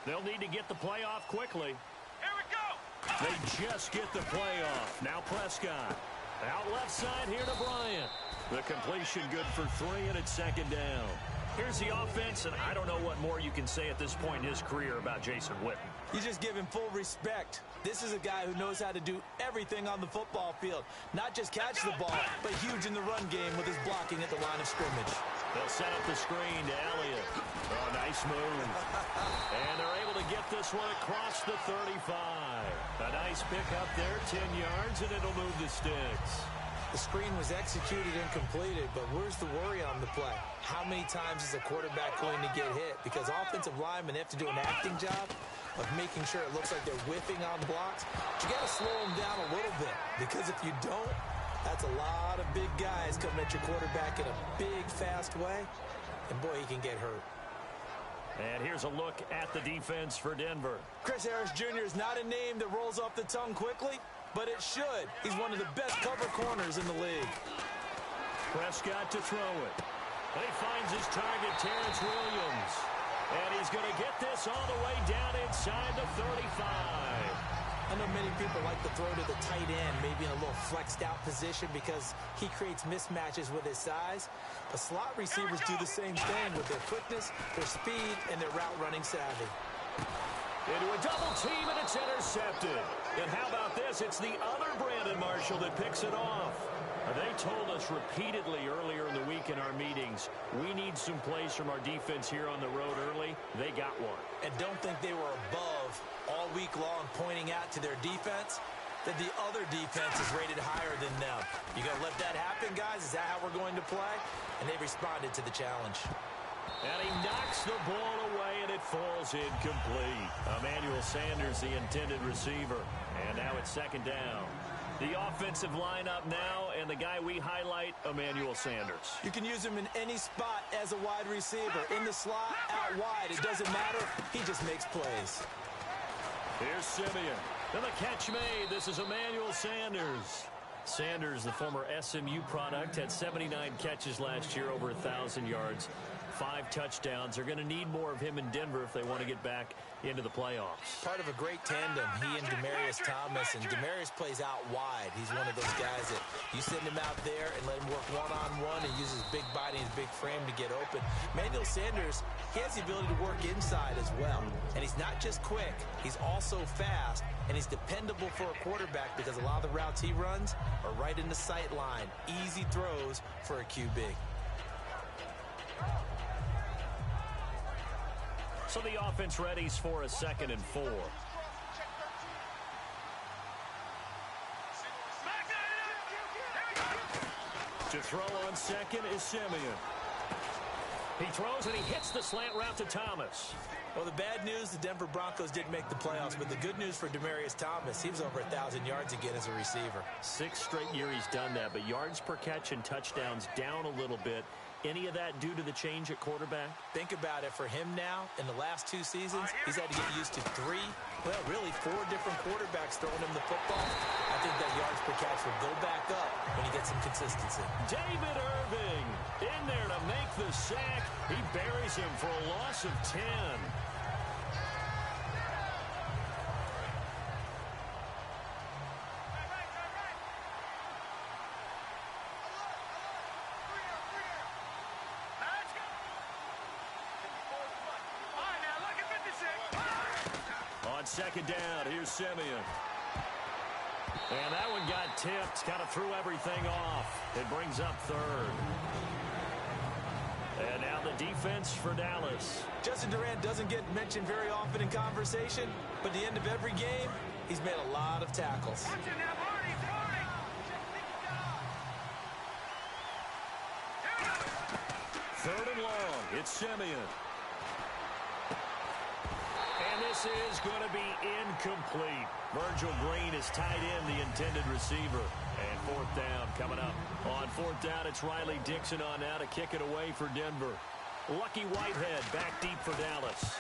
They'll need to get the play off quickly. Here we go. They just get the play off. Now Prescott. Out left side here to Bryant. The completion good for 3, and it's second down. Here's the offense, and I don't know what more you can say at this point in his career about Jason Witten. You just give him full respect. This is a guy who knows how to do everything on the football field. Not just catch the ball, but huge in the run game with his blocking at the line of scrimmage. They'll set up the screen to Elliott. Oh, nice move. And they're able to get this one across the 35. A nice pickup there, 10 yards, and it'll move the sticks. The screen was executed and completed, but where's the worry on the play? How many times is a quarterback going to get hit? Because offensive linemen have to do an acting job of making sure it looks like they're whiffing on blocks. But you got to slow them down a little bit, because if you don't, that's a lot of big guys coming at your quarterback in a big, fast way, and boy, he can get hurt. And here's a look at the defense for Denver. Chris Harris Jr. is not a name that rolls off the tongue quickly, but it should. He's one of the best cover corners in the league. Prescott to throw it. And he finds his target, Terrence Williams. And he's going to get this all the way down inside the 35. I know many people like to throw to the tight end, maybe in a little flexed out position because he creates mismatches with his size. But slot receivers do the same thing with their quickness, their speed, and their route running savvy. Into a double team, and it's intercepted. And how about this? It's the other Brandon Marshall that picks it off. They told us repeatedly earlier in the week in our meetings, we need some plays from our defense here on the road early. They got one. And don't think they were above all week long pointing out to their defense that the other defense is rated higher than them. You going to let that happen, guys? Is that how we're going to play? And they responded to the challenge. And he knocks the ball away, and it falls incomplete. Emmanuel Sanders, the intended receiver. And now it's second down. The offensive lineup now, and the guy we highlight, Emmanuel Sanders. You can use him in any spot as a wide receiver. In the slot, out wide. It doesn't matter. He just makes plays. Here's Simeon. And the catch made. This is Emmanuel Sanders. Sanders, the former SMU product, had 79 catches last year, over 1,000 yards, 5 touchdowns. They're going to need more of him in Denver if they want to get back into the playoffs. Part of a great tandem, he and Demaryius Thomas, and Demaryius plays out wide. He's one of those guys that you send him out there and let him work one-on-one and use his big body and his big frame to get open. Emmanuel Sanders, he has the ability to work inside as well. And he's not just quick, he's also fast, and he's dependable for a quarterback because a lot of the routes he runs are right in the sight line. Easy throws for a QB. So the offense readies for a 2nd and 4. To throw on second is Simeon. He throws and he hits the slant route to Thomas. Well, the bad news, the Denver Broncos didn't make the playoffs, but the good news for Demaryius Thomas, he was over 1,000 yards again as a receiver. 6th straight year he's done that, but yards per catch and touchdowns down a little bit. Any of that due to the change at quarterback? Think about it. For him now, in the last 2 seasons, he's had to get used to 4 different quarterbacks throwing him the football. I think that yards per catch will go back up when he gets some consistency. David Irving in there to make the sack. He buries him for a loss of 10. Second down, here's Simeon. And that one got tipped, kind of threw everything off. It brings up 3rd. And now the defense for Dallas. Justin Durant doesn't get mentioned very often in conversation, but at the end of every game, he's made a lot of tackles. 3rd and long, it's Simeon. And this is going to be incomplete. Virgil Green is tied in, the intended receiver. And 4th down coming up. On 4th down, it's Riley Dixon on now to kick it away for Denver. Lucky Whitehead back deep for Dallas.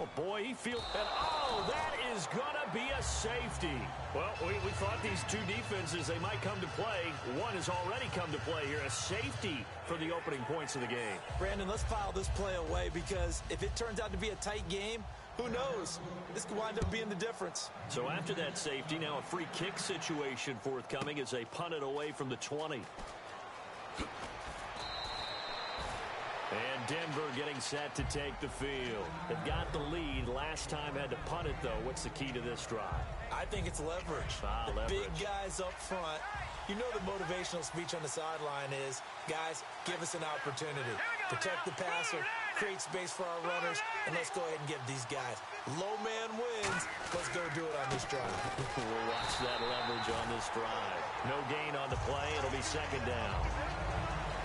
Oh, boy, he feels... And, oh, that is going to be a safety. Well, we thought these two defenses, they might come to play. One has already come to play here. A safety for the opening points of the game. Brandon, let's file this play away because if it turns out to be a tight game, who knows? This could wind up being the difference. So after that safety, now a free kick situation forthcoming as they punt it away from the 20. And Denver getting set to take the field. They've got the lead. Last time had to punt it, though. What's the key to this drive? I think it's leverage. Leverage. Big guys up front. You know the motivational speech on the sideline is, guys, give us an opportunity. Protect the passer, create space for our runners, and let's go ahead and give these guys. Low man wins. Let's go do it on this drive. We'll watch that leverage on this drive. No gain on the play. It'll be second down.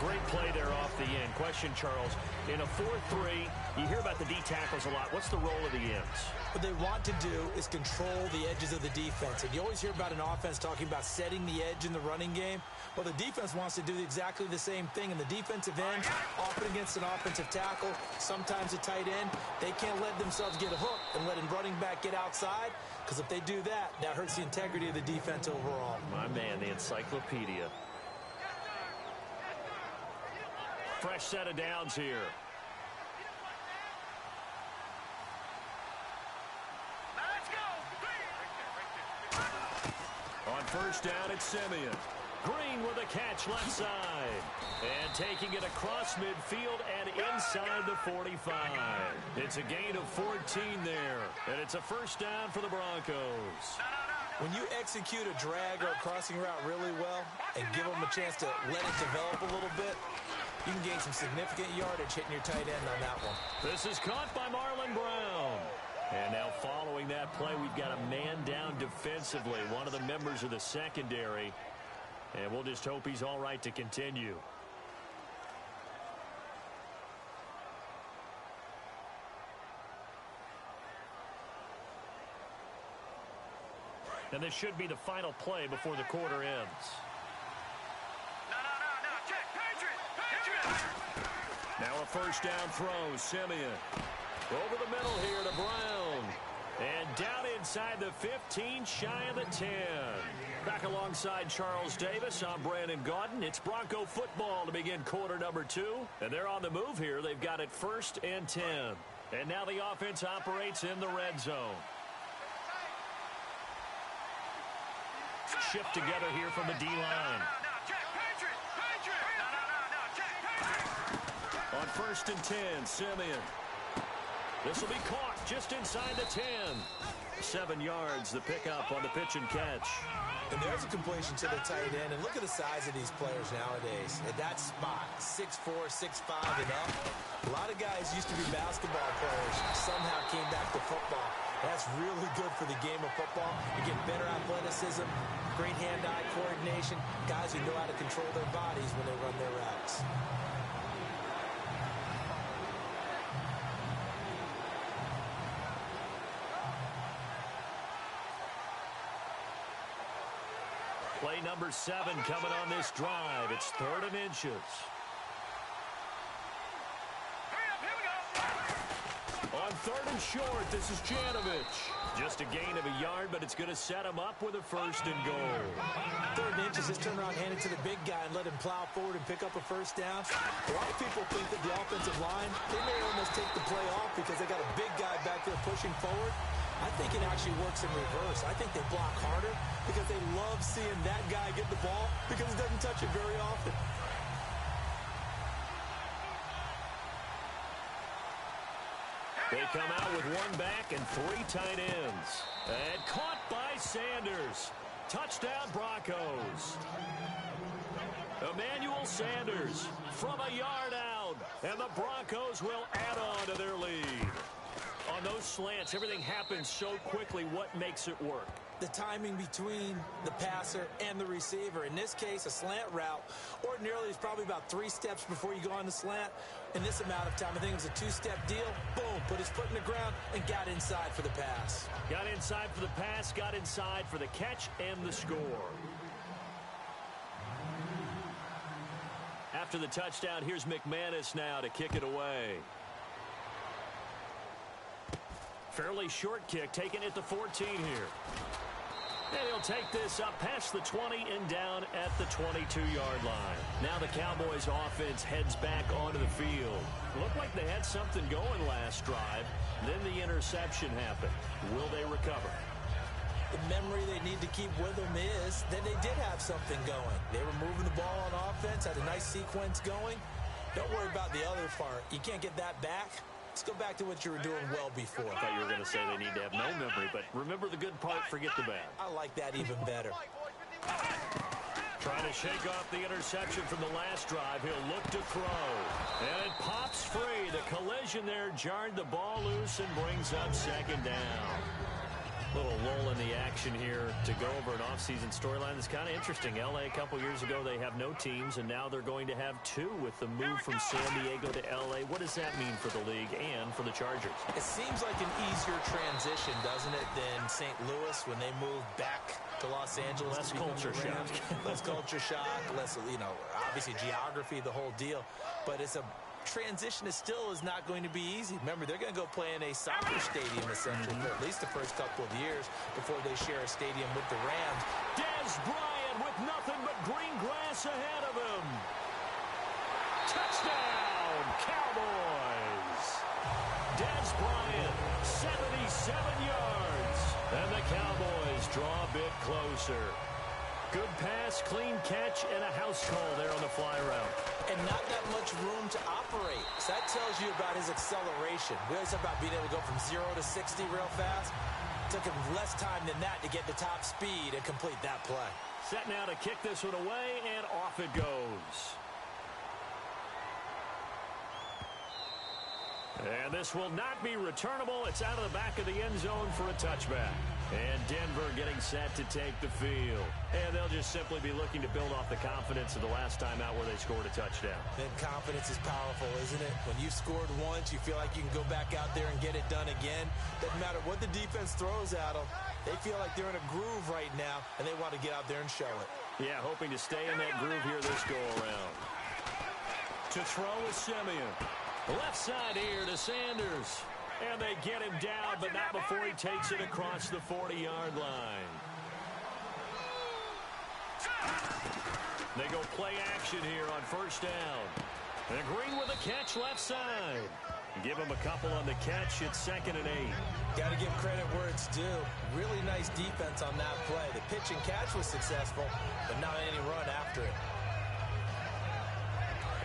Great play there off the end. Question, Charles, in a 4-3, you hear about the D tackles a lot. What's the role of the ends? What they want to do is control the edges of the defense. And you always hear about an offense talking about setting the edge in the running game. Well, the defense wants to do exactly the same thing. And the defensive end, often against an offensive tackle, sometimes a tight end, they can't let themselves get hooked and let a running back get outside. Because if they do that, that hurts the integrity of the defense overall. My man, the encyclopedia. Fresh set of downs here. On first down, it's Simeon. Green with a catch left side. And taking it across midfield and inside the 45. It's a gain of 14 there. And it's a first down for the Broncos. When you execute a drag or a crossing route really well and give them a chance to let it develop a little bit, you can gain some significant yardage hitting your tight end on that one. This is caught by Marlon Brown. And now following that play, we've got a man down defensively, one of the members of the secondary. And we'll just hope he's all right to continue. And this should be the final play before the quarter ends. Now a first down throw, Simeon. Over the middle here to Brown. And down inside the 15, shy of the 10. Back alongside Charles Davis, I'm Brandon Gaudin. It's Bronco football to begin quarter number 2. And they're on the move here. They've got it 1st and 10. And now the offense operates in the red zone. Shift together here from the D-line. On 1st and 10, Simeon. This will be caught just inside the 10. 7 yards, the pickup on the pitch and catch. And there's a completion to the tight end. And look at the size of these players nowadays. At that spot, 6'4", 6'5", and up. A lot of guys used to be basketball players. Somehow came back to football. That's really good for the game of football. You get better athleticism, great hand-eye coordination, guys who know how to control their bodies when they run their routes. Play number 7 coming on this drive. It's 3rd and inches. On 3rd and short, this is Janovich. Just a gain of a yard, but it's going to set him up with a 1st and goal. 3rd and inches, just turn around, hand it to the big guy, and let him plow forward and pick up a 1st down. A lot of people think that the offensive line, they may almost take the play off because they got a big guy back there pushing forward. I think it actually works in reverse. I think they block harder because they love seeing that guy get the ball because he doesn't touch it very often. They come out with 1 back and 3 tight ends. And caught by Sanders. Touchdown Broncos. Emmanuel Sanders from a yard out. And the Broncos will add on to their lead. On those slants, everything happens so quickly. What makes it work? The timing between the passer and the receiver. In this case, a slant route ordinarily is probably about 3 steps before you go on the slant. In this amount of time, I think it was a 2-step deal. Boom, put his foot in the ground and got inside for the pass. Got inside for the pass, got inside for the catch and the score. After the touchdown, here's McManus now to kick it away. Fairly short kick, taking it to 14 here. And he'll take this up past the 20 and down at the 22-yard line. Now the Cowboys offense heads back onto the field. Looked like they had something going last drive. Then the interception happened. Will they recover? The memory they need to keep with them is that they did have something going. They were moving the ball on offense, had a nice sequence going. Don't worry about the other part. You can't get that back. Let's go back to what you were doing well before. I thought you were going to say they need to have no memory, but remember the good part, forget the bad. I like that even better. Trying to shake off the interception from the last drive. He'll look to throw. And it pops free. The collision there jarred the ball loose and brings up second down. Little lull in the action here to go over an offseason storyline that's kind of interesting. L.A. a couple years ago, they have no teams, and now they're going to have two with the move from San Diego to L.A. What does that mean for the league and for the Chargers? It seems like an easier transition, doesn't it, than St. Louis when they moved back to Los Angeles. Less culture shock. Less culture shock, less, obviously geography, the whole deal. But it's a transition is not going to be easy. Remember, they're going to go play in a soccer stadium essentially for at least the first couple of years before they share a stadium with the Rams. Dez Bryant with nothing but green grass ahead of him. Touchdown, Cowboys. Dez Bryant, 77 yards. And the Cowboys draw a bit closer. Good pass, clean catch, and a house call there on the fly route. And not that much room to operate. So that tells you about his acceleration. We always talk about being able to go from 0 to 60 real fast. It took him less time than that to get to top speed and complete that play. Set now to kick this one away, and off it goes. And this will not be returnable. It's out of the back of the end zone for a touchback. And Denver getting set to take the field. And they'll just simply be looking to build off the confidence of the last time out where they scored a touchdown. Then confidence is powerful, isn't it? When you've scored once, you feel like you can go back out there and get it done again. Doesn't matter what the defense throws at them. They feel like they're in a groove right now, and they want to get out there and show it. Yeah, hoping to stay in that groove here this go-around. To throw is Simeon. Left side here to Sanders. And they get him down, but not before he takes it across the 40-yard line. They go play action here on first down. And Green with a catch left side. Give him a couple on the catch. It's 2nd and 8. Got to give credit where it's due. Really nice defense on that play. The pitch and catch was successful, but not any run after it.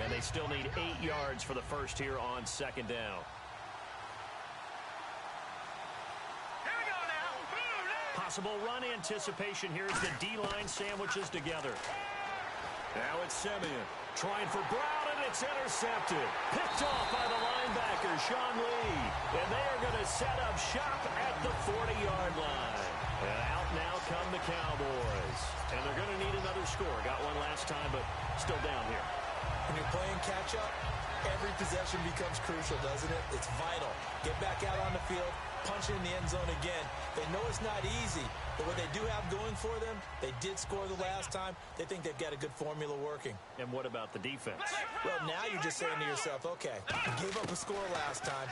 And they still need 8 yards for the first here on 2nd down. Possible run anticipation here as the D-line sandwiches together. Now it's Simeon trying for Brown, and it's intercepted. Picked off by the linebacker, Sean Lee. And they are going to set up shop at the 40-yard line. And out now come the Cowboys. And they're going to need another score. Got one last time, but still down here. When you're playing catch-up, every possession becomes crucial, doesn't it? It's vital. Get back out on the field, punch it in the end zone again. They know it's not easy, but what they do have going for them, they did score the last time. They think they've got a good formula working. And what about the defense? Well, now you're just saying to yourself, okay, gave up a score last time.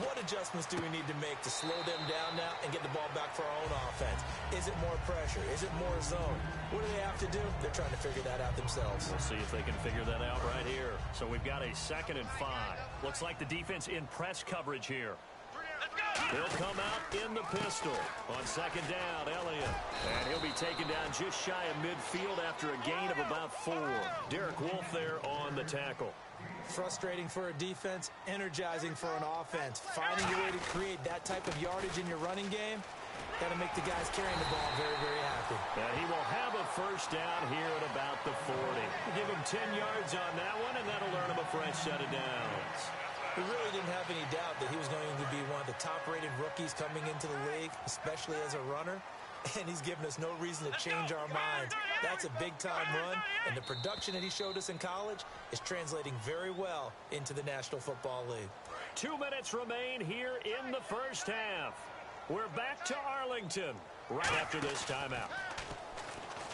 What adjustments do we need to make to slow them down now and get the ball back for our own offense? Is it more pressure? Is it more zone? What do they have to do? They're trying to figure that out themselves. We'll see if they can figure that out right here. So we've got a 2nd and 5. Looks like the defense in press coverage here. He'll come out in the pistol. On 2nd down, Elliott. And he'll be taken down just shy of midfield after a gain of about 4. Derek Wolfe there on the tackle. Frustrating for a defense, energizing for an offense. Finding a way to create that type of yardage in your running game, got to make the guys carrying the ball very, very happy. And he will have a first down here at about the 40. Give him 10 yards on that one, and that'll earn him a fresh set of downs. We really didn't have any doubt that he was going to be one of the top-rated rookies coming into the league, especially as a runner. And he's given us no reason to change our minds. That's a big-time run, and the production that he showed us in college is translating very well into the National Football League. 2 minutes remain here in the first half. We're back to Arlington right after this timeout.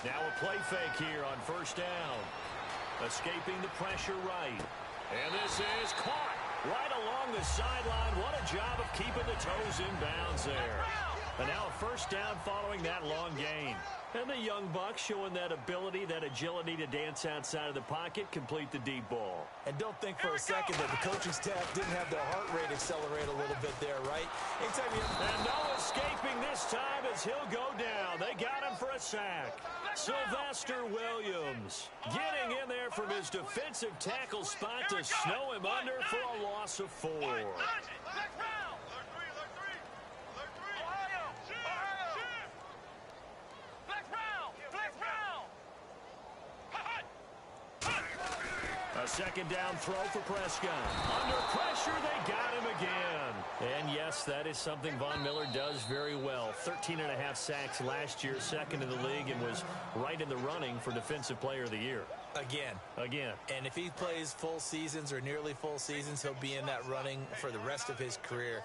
Now a play fake here on first down. Escaping the pressure right. And this is caught. right along the sideline. What a job of keeping the toes in bounds there. And now a first down following that long gain. And the young buck showing that ability, that agility to dance outside of the pocket, complete the deep ball. And don't think for a second that the coaching staff didn't have their heart rate accelerate a little bit there, right? Anytime you have... And no escaping this time as he'll go down. They got him for a sack. Sylvester Williams getting in there from his defensive tackle spot to snow him under for a loss of 4. A second down throw for Prescott. Under pressure, they got him again. And yes, that is something Von Miller does very well. 13.5 sacks last year, second in the league, and was right in the running for Defensive Player of the Year. Again. And if he plays full seasons or nearly full seasons, he'll be in that running for the rest of his career.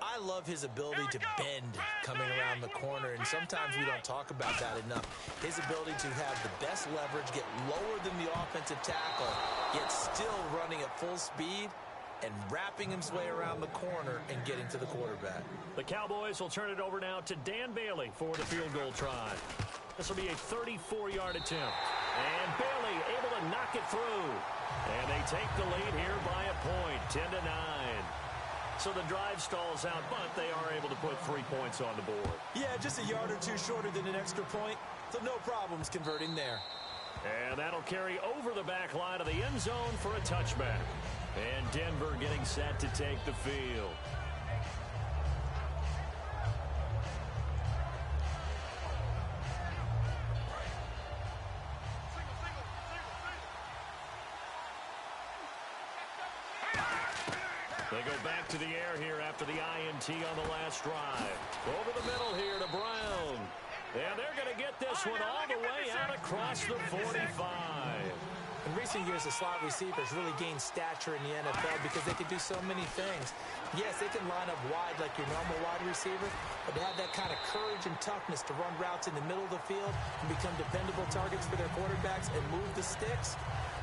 I love his ability to bend coming around the corner, and sometimes we don't talk about that enough. His ability to have the best leverage, get lower than the offensive tackle, yet still running at full speed and wrapping his way around the corner and getting to the quarterback. The Cowboys will turn it over now to Dan Bailey for the field goal try. This will be a 34-yard attempt. And Bailey able to knock it through. And they take the lead here by a point, 10-9. So the drive stalls out, but they are able to put 3 points on the board. Yeah, just a yard or two shorter than an extra point, so no problems converting there. And that'll carry over the back line of the end zone for a touchback. And Denver getting set to take the field. They go back to the air here after the INT on the last drive. Over the middle here to Brown. And they're going to get this one all the way out across the 45. In recent years, the slot receivers really gained stature in the NFL because they can do so many things. Yes, they can line up wide like your normal wide receiver, but to have that kind of courage and toughness to run routes in the middle of the field and become dependable targets for their quarterbacks and move the sticks,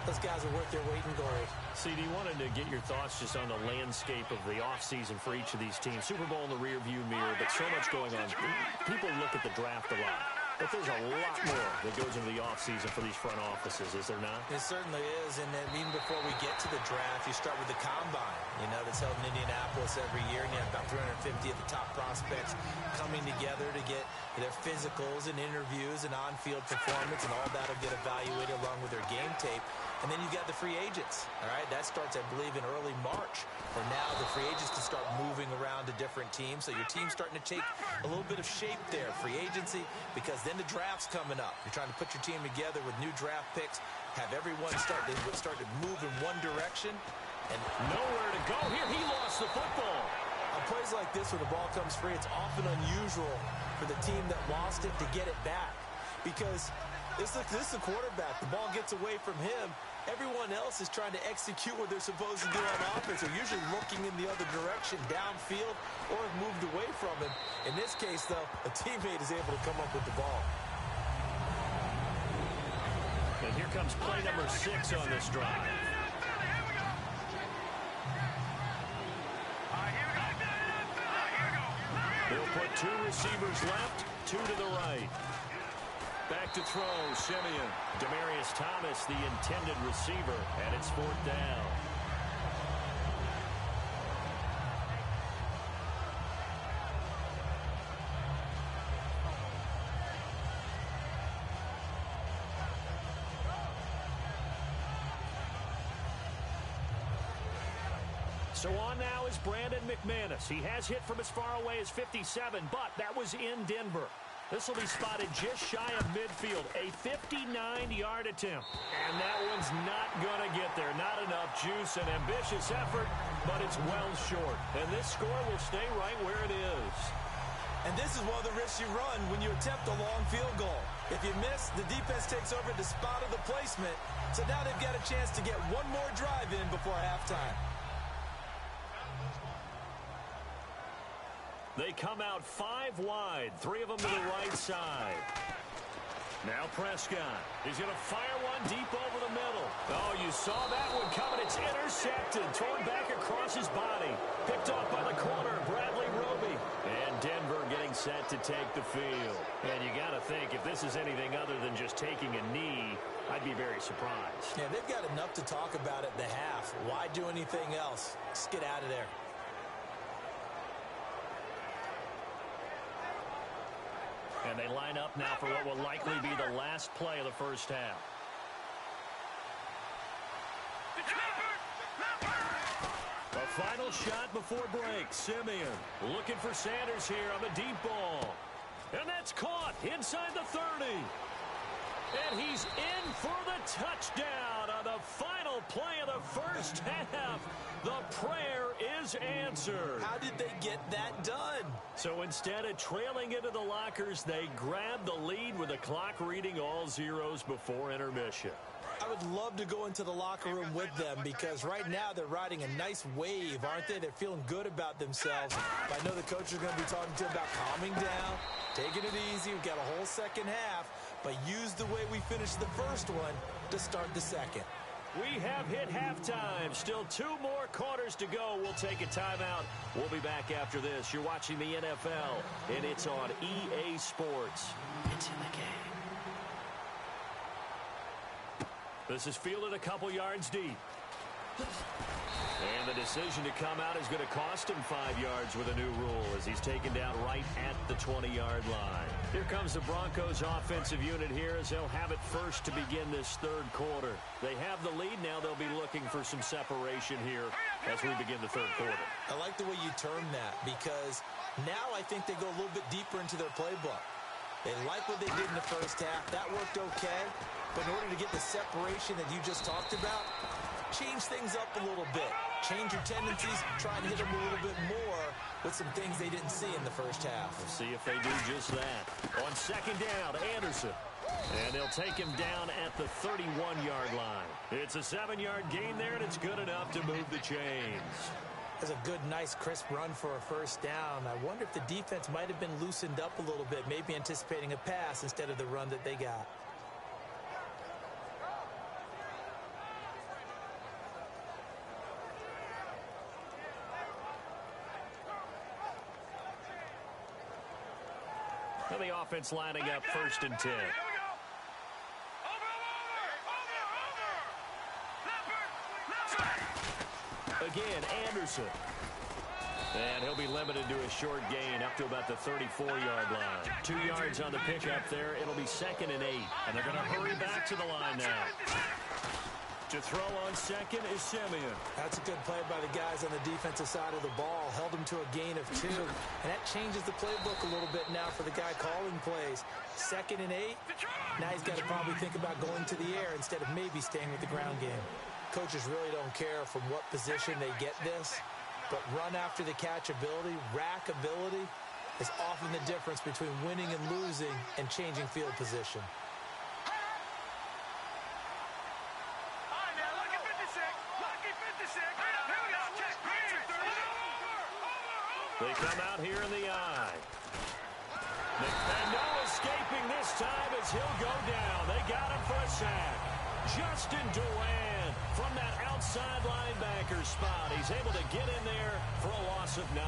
those guys are worth their weight in gold. CD, wanted to get your thoughts just on the landscape of the offseason for each of these teams. Super Bowl in the rearview mirror, but so much going on. People look at the draft a lot, but there's a lot more that goes into the offseason for these front offices, is there not? It certainly is, and then even before we get to the draft, you start with the combine, that's held in Indianapolis every year, and you have about 350 of the top prospects coming together to get their physicals and interviews and on-field performance, and all that will get evaluated along with their game tape. And then you got the free agents, all right? That starts, I believe, in early March, where now the free agents can start moving around to different teams. So your team's starting to take a little bit of shape there, free agency, because then the draft's coming up. You're trying to put your team together with new draft picks, have everyone start to move in one direction. And nowhere to go here. He lost the football. On plays like this where the ball comes free, it's often unusual for the team that lost it to get it back, because this is the quarterback. The ball gets away from him. Everyone else is trying to execute what they're supposed to do on offense. They're usually looking in the other direction, downfield, or have moved away from him. In this case, though, a teammate is able to come up with the ball. And here comes play number 6 on this drive. They'll put 2 receivers left, 2 to the right. Back to throw, Simeon. Demaryius Thomas, the intended receiver, and it's 4th down. So on now is Brandon McManus. He has hit from as far away as 57, but that was in Denver. This will be spotted just shy of midfield, a 59-yard attempt. And that one's not going to get there. Not enough juice, an ambitious effort, but it's well short. And this score will stay right where it is. And this is one of the risks you run when you attempt a long field goal. If you miss, the defense takes over the spot of the placement. So now they've got a chance to get one more drive in before halftime. They come out 5 wide, 3 of them to the right side. Now Prescott. He's going to fire one deep over the middle. Oh, you saw that one coming. It's intercepted. Thrown back across across his body. Picked off by the corner, Bradley Roby. And Denver getting set to take the field. And you got to think, if this is anything other than just taking a knee, I'd be very surprised. Yeah, they've got enough to talk about at the half. Why do anything else? Just get out of there. And they line up now for what will likely be the last play of the first half. A final shot before break. Simeon looking for Sanders here on the deep ball. And that's caught inside the 30. And he's in for the touchdown on the final play of the first half. The prayer is answered. How did they get that done? So instead of trailing into the lockers, they grabbed the lead with the clock reading all zeros before intermission. I would love to go into the locker room with them because right now they're riding a nice wave, aren't they? They're feeling good about themselves. I know the coach is going to be talking to them about calming down, taking it easy. We've got a whole second half, but use the way we finished the first one to start the second. We have hit halftime. Still 2 more quarters to go. We'll take a timeout. We'll be back after this. You're watching the NFL, and it's on EA Sports. It's in the game. This is fielded a couple yards deep. And the decision to come out is going to cost him 5 yards with a new rule as he's taken down right at the 20-yard line. Here comes the Broncos offensive unit here as they'll have it first to begin this third quarter. They have the lead now. They'll be looking for some separation here as we begin the third quarter. I like the way you term that because now I think they go a little bit deeper into their playbook. They like what they did in the first half. That worked okay. But in order to get the separation that you just talked about, change things up a little bit. Change your tendencies, try and hit them a little bit more with some things they didn't see in the first half. We'll see if they do just that. On second down, Anderson. And they'll take him down at the 31-yard line. It's a 7-yard gain there, and it's good enough to move the chains. That's a good, nice, crisp run for a first down. I wonder if the defense might have been loosened up a little bit, maybe anticipating a pass instead of the run that they got. And the offense lining up first and 10. Again, Anderson. And he'll be limited to a short gain up to about the 34-yard line. 2 yards on the pickup there. It'll be 2nd and 8. And they're going to hurry back to the line now. To throw on second is Simeon. That's a good play by the guys on the defensive side of the ball. Held them to a gain of 2. And that changes the playbook a little bit now for the guy calling plays. 2nd and 8. Now he's got to probably think about going to the air instead of maybe staying with the ground game. Coaches really don't care from what position they get this. But run after the catch ability, rack ability, is often the difference between winning and losing and changing field position. They come out here in the eye. And no escaping this time as he'll go down. They got him for a sack. Justin Durant from that outside linebacker spot. He's able to get in there for a loss of 9.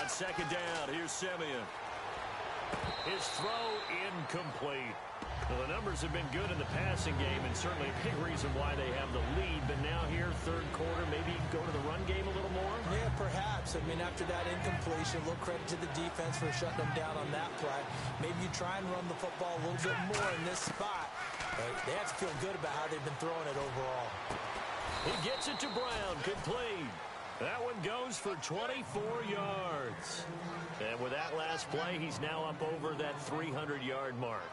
On second down, here's Simeon. His throw incomplete. Well, the numbers have been good in the passing game and certainly a big reason why they have the lead. But now here, third quarter, maybe go to the run game a little more? Yeah, perhaps. I mean, after that incompletion, a little credit to the defense for shutting them down on that play. Maybe you try and run the football a little bit more in this spot. They have to feel good about how they've been throwing it overall. He gets it to Brown, complete. That one goes for 24 yards. And with that last play, he's now up over that 300-yard mark.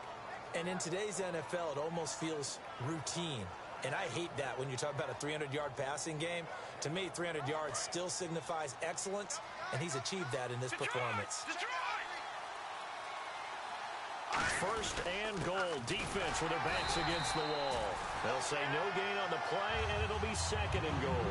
And in today's NFL, it almost feels routine. And I hate that when you talk about a 300-yard passing game. To me, 300 yards still signifies excellence, and he's achieved that in this performance. First and goal. Defense with their backs against the wall. They'll say no gain on the play, and it'll be second and goal.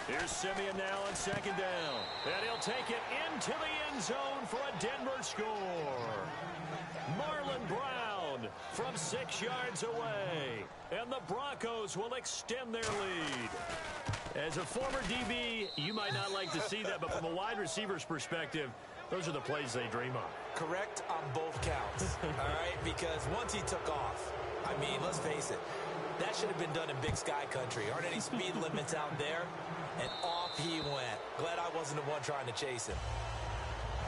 Here's Simeon now on second down. And he'll take it into the end zone for a Denver score. Marlon Brown from 6 yards away. And the Broncos will extend their lead. As a former DB, you might not like to see that, but from a wide receiver's perspective, those are the plays they dream of. Correct on both counts, all right? Because once he took off, I mean, let's face it, that should have been done in Big Sky country. Aren't any speed limits out there? And off he went. Glad I wasn't the one trying to chase him.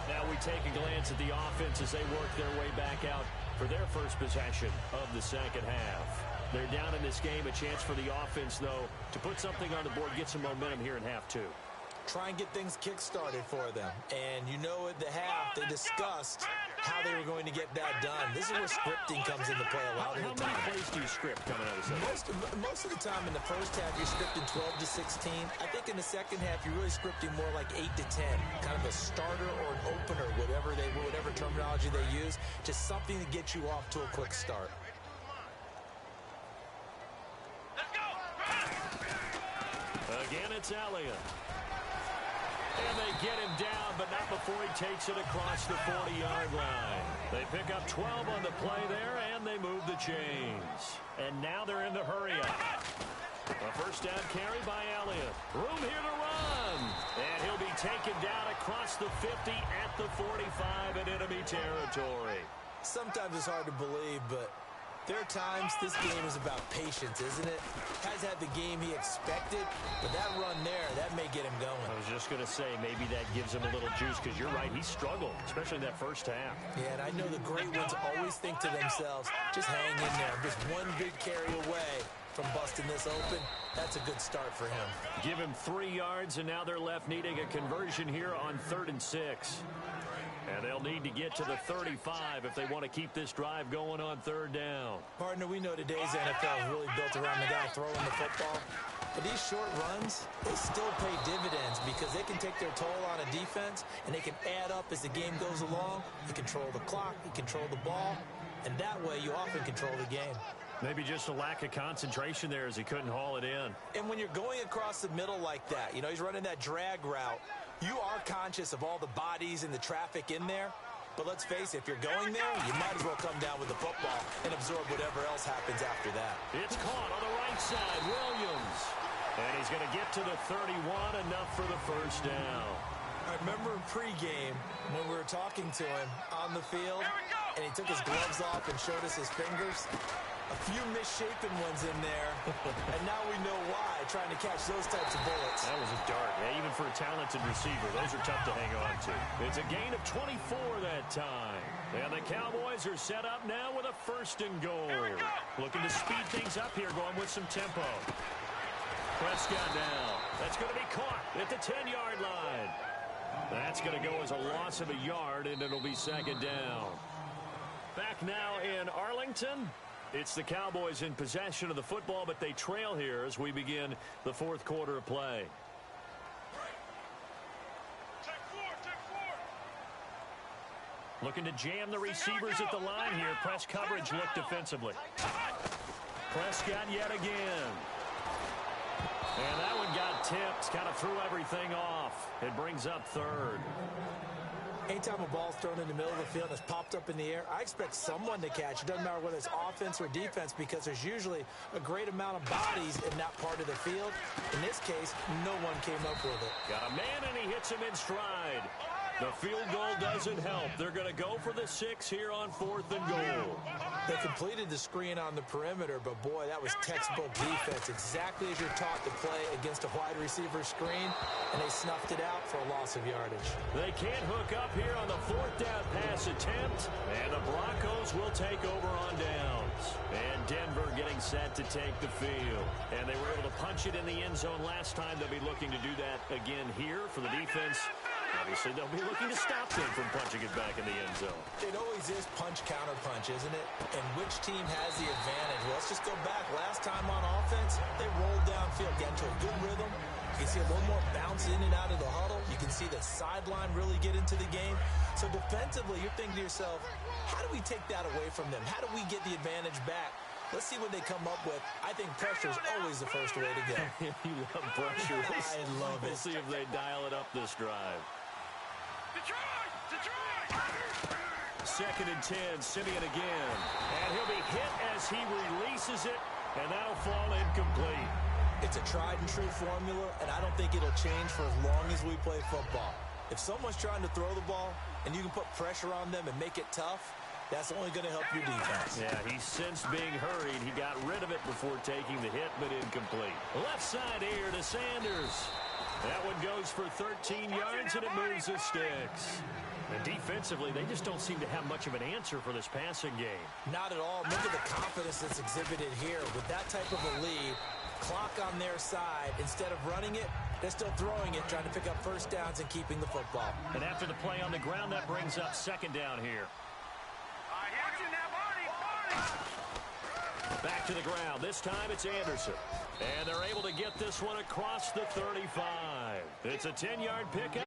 Now we take a glance at the offense as they work their way back out for their first possession of the second half. They're down in this game. A chance for the offense, though, to put something on the board, get some momentum here in half two. Try and get things kick-started for them. And you know at the half, they discussed how they were going to get that done. This is where scripting comes into play a lot of the time. How many plays do you script coming out of the Most of the time in the first half, you're scripting 12 to 16. I think in the second half, you're really scripting more like 8 to 10. Kind of a starter or an opener, whatever terminology they use. Just something to get you off to a quick start. Again, it's Elliott. And they get him down, but not before he takes it across the 40-yard line. They pick up 12 on the play there, and they move the chains. And now they're in the hurry-up. A first down carry by Elliott. Room here to run. And he'll be taken down across the 50 at the 45 in enemy territory. Sometimes it's hard to believe, but there are times this game is about patience, isn't it? Has had the game he expected, but that run there, that may get him going. I was just going to say, maybe that gives him a little juice, because you're right, he struggled, especially in that first half. Yeah, and I know the great ones always think to themselves, just hang in there. I'm just one big carry away from busting this open. That's a good start for him. Give him 3 yards, and now they're left needing a conversion here on 3rd and 6. And they'll need to get to the 35 if they want to keep this drive going on 3rd down. Partner, we know today's NFL is really built around the guy throwing the football. But these short runs, they still pay dividends because they can take their toll on a defense, and they can add up as the game goes along. You control the clock, you control the ball, and that way you often control the game. Maybe just a lack of concentration there as he couldn't haul it in. And when you're going across the middle like that, you know, he's running that drag route, you are conscious of all the bodies and the traffic in there. But let's face it, if you're going there, you might as well come down with the football and absorb whatever else happens after that. It's caught on the right side, Williams. And he's going to get to the 31, enough for the first down. I remember in pregame when we were talking to him on the field, and he took his gloves off and showed us his fingers. A few misshapen ones in there, and now we know why, trying to catch those types of bullets. That was a dart. Yeah, even for a talented receiver, those are tough to hang on to. It's a gain of 24 that time. And the Cowboys are set up now with a 1st and goal. Looking to speed things up here, going with some tempo. Prescott now. That's going to be caught at the 10-yard line. That's going to go as a loss of a yard, and it'll be 2nd down. Back now in Arlington. It's the Cowboys in possession of the football, but they trail here as we begin the 4th quarter of play. Looking to jam the receivers at the line here. Press coverage look defensively. Prescott yet again. And that one got tipped. Kind of threw everything off. It brings up 3rd. Anytime a ball's thrown in the middle of the field and it's popped up in the air, I expect someone to catch. It doesn't matter whether it's offense or defense because there's usually a great amount of bodies in that part of the field. In this case, no one came up with it. Got a man, and he hits him in stride. The field goal doesn't help. They're going to go for the 6 here on 4th and goal. They completed the screen on the perimeter, but boy, that was textbook defense. Exactly as you're taught to play against a wide receiver screen, and they snuffed it out for a loss of yardage. They can't hook up here on the 4th down pass attempt, and the Broncos will take over on downs. And Denver getting set to take the field. And they were able to punch it in the end zone last time. They'll be looking to do that again here for the defense. Obviously, they'll be looking to stop them from punching it back in the end zone. It always is punch-counter-punch, isn't it? And which team has the advantage? Well, let's just go back. Last time on offense, they rolled downfield, got into a good rhythm. You can see a little more bounce in and out of the huddle. You can see the sideline really get into the game. So defensively, you're thinking to yourself, how do we take that away from them? How do we get the advantage back? Let's see what they come up with. I think pressure is always the first way to go. You love pressure. I love it. We'll see if they dial it up this drive. Detroit! 2nd and 10, Simeon again. And he'll be hit as he releases it, and that'll fall incomplete. It's a tried-and-true formula, and I don't think it'll change for as long as we play football. If someone's trying to throw the ball, and you can put pressure on them and make it tough, that's only going to help your defense. Yeah, he sensed being hurried. He got rid of it before taking the hit, but incomplete. Left side here to Sanders. That one goes for 13 yards, and it moves the sticks. And defensively, they just don't seem to have much of an answer for this passing game. Not at all. Look at the confidence that's exhibited here. With that type of a lead, clock on their side, instead of running it, they're still throwing it, trying to pick up first downs and keeping the football. And after the play on the ground, that brings up 2nd down here. Back to the ground. This time it's Anderson. And they're able to get this one across the 35. It's a 10-yard pickup.